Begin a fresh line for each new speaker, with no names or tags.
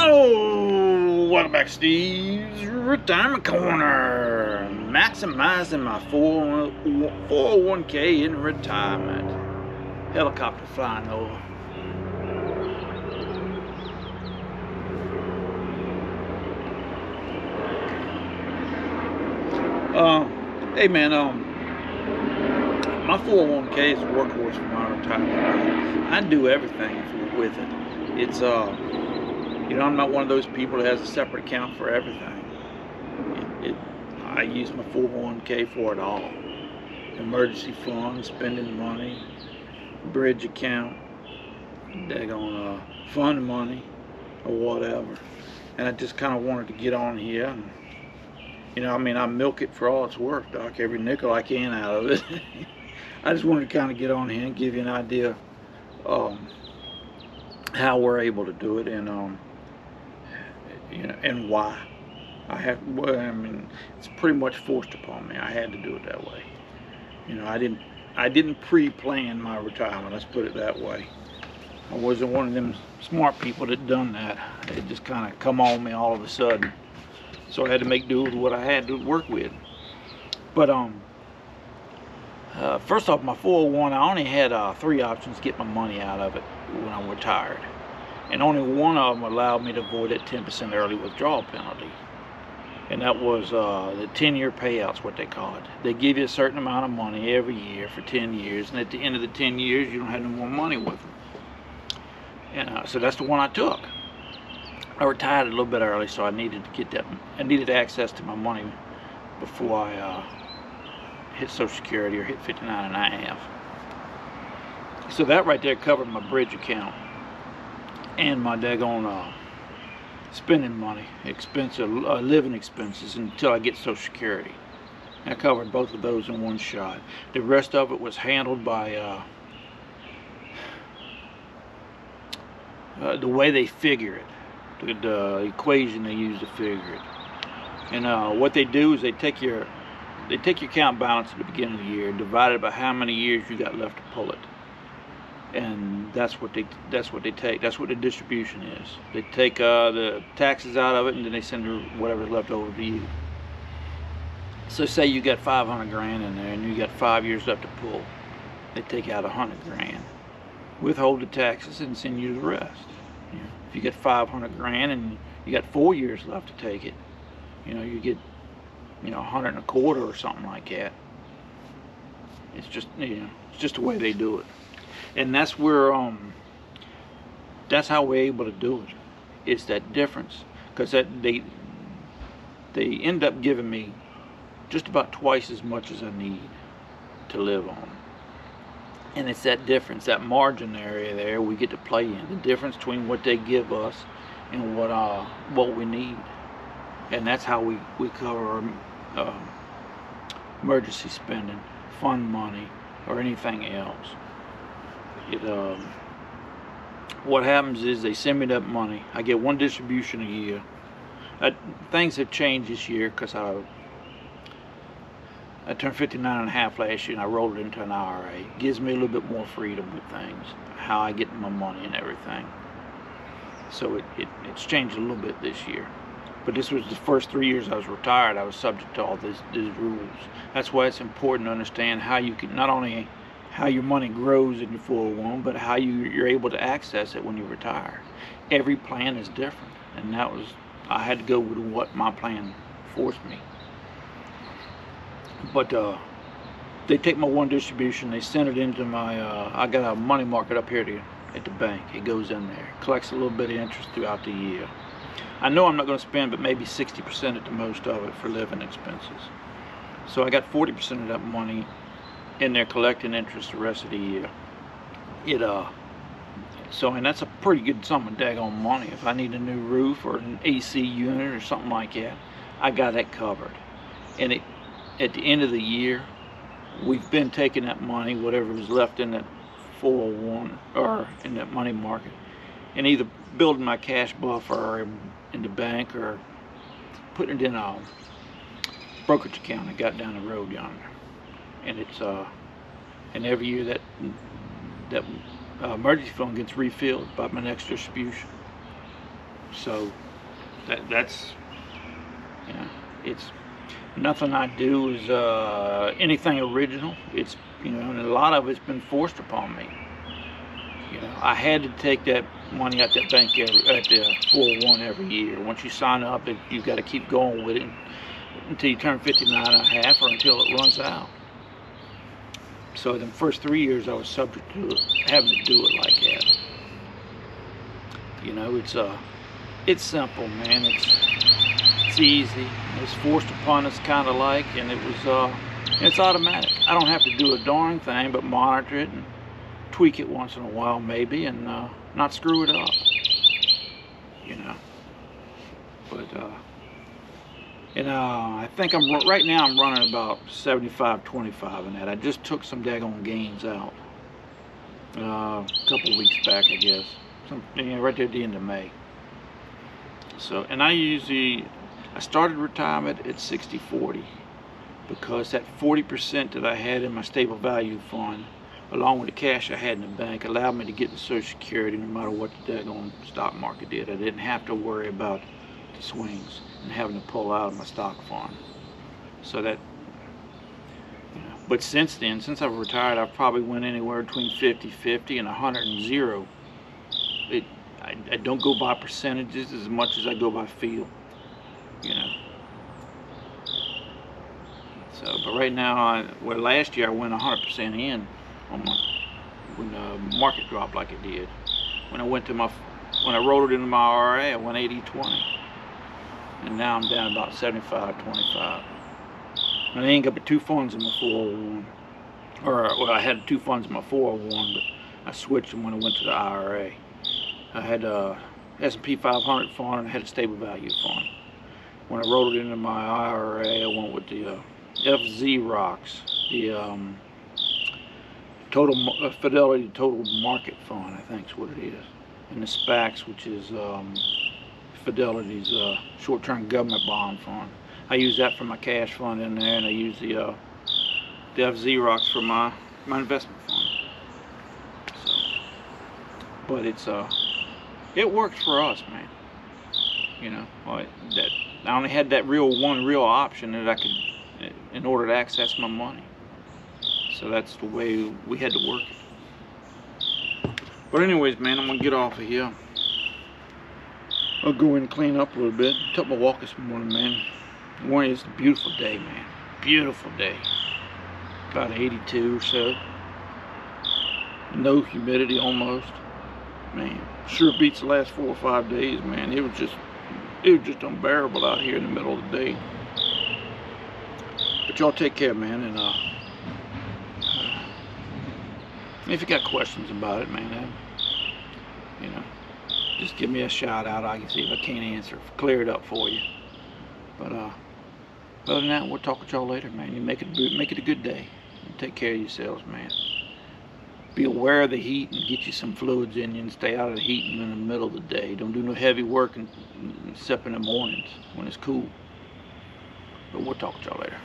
Oh, welcome back to Steve's Retirement Corner. Maximizing my 401k in retirement. Helicopter flying over. Hey man, my 401k is a workhorse for my retirement. I do everything with it. It's I'm not one of those people that has a separate account for everything. I use my 401k for it all. Emergency fund, spending money, bridge account, daggone fund money, or whatever. And I just kind of wanted to get on here and, I milk it for all it's worth, Doc. Every nickel I can out of it. I just wanted to kind of get on here and give you an idea how we're able to do it, and and why. It's pretty much forced upon me. I had to do it that way. I didn't pre-plan my retirement. Let's put it that way. I wasn't one of them smart people that done that. It just kind of come on me all of a sudden. So I had to make do with what I had to work with. But first off, my 401, I only had 3 options to get my money out of it when I retired. And only one of them allowed me to avoid that 10% early withdrawal penalty. And that was the 10-year payouts, what they call it. They give you a certain amount of money every year for 10 years, and at the end of the 10 years, you don't have no more money with them. And so that's the one I took. I retired a little bit early, so I needed to get that. I needed access to my money before I hit Social Security or hit 59 and a half. So that right there covered my bridge account and my daggone spending money, living expenses until I get Social Security. I covered both of those in one shot. The rest of it was handled by the way they figure it, the equation they use to figure it. And what they do is they take your account balance at the beginning of the year, divide it by how many years you got left to pull it. And that's what they take. That's what the distribution is. They take the taxes out of it, and then they send whatever's left over to you. So say you got 500 grand in there, and you got 5 years left to pull. They take out 100 grand, withhold the taxes, and send you the rest. If you get 500 grand and you got 4 years left to take it, you get 100 and a quarter or something like that. It's just it's just the way they do it. And that's where that's how we're able to do it. It's that difference, because they end up giving me just about twice as much as I need to live on. And it's that difference, that margin area there we get to play in. The difference between what they give us and what we need. And that's how we cover our emergency spending, fund money, or anything else. What happens is they send me that money. I get one distribution a year. Things have changed this year because I turned 59 and a half last year, and I rolled it into an IRA. It gives me a little bit more freedom with things, how I get my money and everything. So it's changed a little bit this year. But this was the first 3 years I was retired. I was subject to all these rules. That's why it's important to understand how you can, not only how your money grows in your 401, but how you're able to access it when you retire. Every plan is different, and I had to go with what my plan forced me. But they take my one distribution, they send it into my, I got a money market up here at the bank. It goes in there, collects a little bit of interest throughout the year. I know I'm not going to spend but maybe 60% at the most of it for living expenses. So I got 40% of that money in there collecting interest the rest of the year. And that's a pretty good sum of daggone money. If I need a new roof or an AC unit or something like that, I got that covered. And at the end of the year, we've been taking that money, whatever was left in that 401 or in that money market, and either building my cash buffer in the bank or putting it in a brokerage account I got down the road yonder. And it's and every year that emergency fund gets refilled by my next distribution. So that's, you know, it's nothing I do is anything original. It's, you know, and a lot of it's been forced upon me. You know, I had to take that money out that bank at the 401 every year. Once you sign up, you've got to keep going with it until you turn 59 and a half, or until it runs out. So the first 3 years I was subject to having to do it like that. You know, it's simple, man. It's easy. It's forced upon us, kind of like, and it's automatic. I don't have to do a darn thing but monitor it and tweak it once in a while, maybe, and not screw it up. You know. But I think right now I'm running about 75-25 in that. I just took some daggone gains out a couple weeks back, I guess. Right there at the end of May. So, and I started retirement at 60-40 because that 40% that I had in my stable value fund, along with the cash I had in the bank, allowed me to get the Social Security no matter what the daggone stock market did. I didn't have to worry about the swings and having to pull out of my stock fund. So that, you know, but since then, since I've retired, I've probably went anywhere between 50-50 and 100 and 0. I don't go by percentages as much as I go by feel, you know. So, but right now, last year I went 100% in on when the market dropped like it did. When I rolled it into my IRA, I went 80-20, and now I'm down about 75-25. And I ain't got but 2 funds in my 401, well, I had 2 funds in my 401, but I switched them when I went to the IRA. I had a S&P 500 fund and I had a stable value fund. When I rolled it into my IRA, I went with the FZ Rocks, the Fidelity Total Market Fund, I think is what it is, and the SPACs, which is Fidelity's short-term government bond fund. I use that for my cash fund in there, and I use the FZ Rocks for my investment fund. So, but it works for us, man. You know, I only had that one real option that I could, in order to access my money. So that's the way we had to work it. But anyways, man, I'm gonna get off of here. I'll go in and clean up a little bit. Took my walk this morning, man. It's a beautiful day, man. Beautiful day. About 82 or so. No humidity almost. Man, sure beats the last 4 or 5 days, man. It was just unbearable out here in the middle of the day. But y'all take care, man, and if you got questions about it, man, you know, just give me a shout out. I can see if I can't answer, clear it up for you. But other than that, we'll talk with y'all later, man. You make it a good day. And take care of yourselves, man. Be aware of the heat and get you some fluids in you and stay out of the heat in the middle of the day. Don't do no heavy work except in the mornings when it's cool. But we'll talk to y'all later.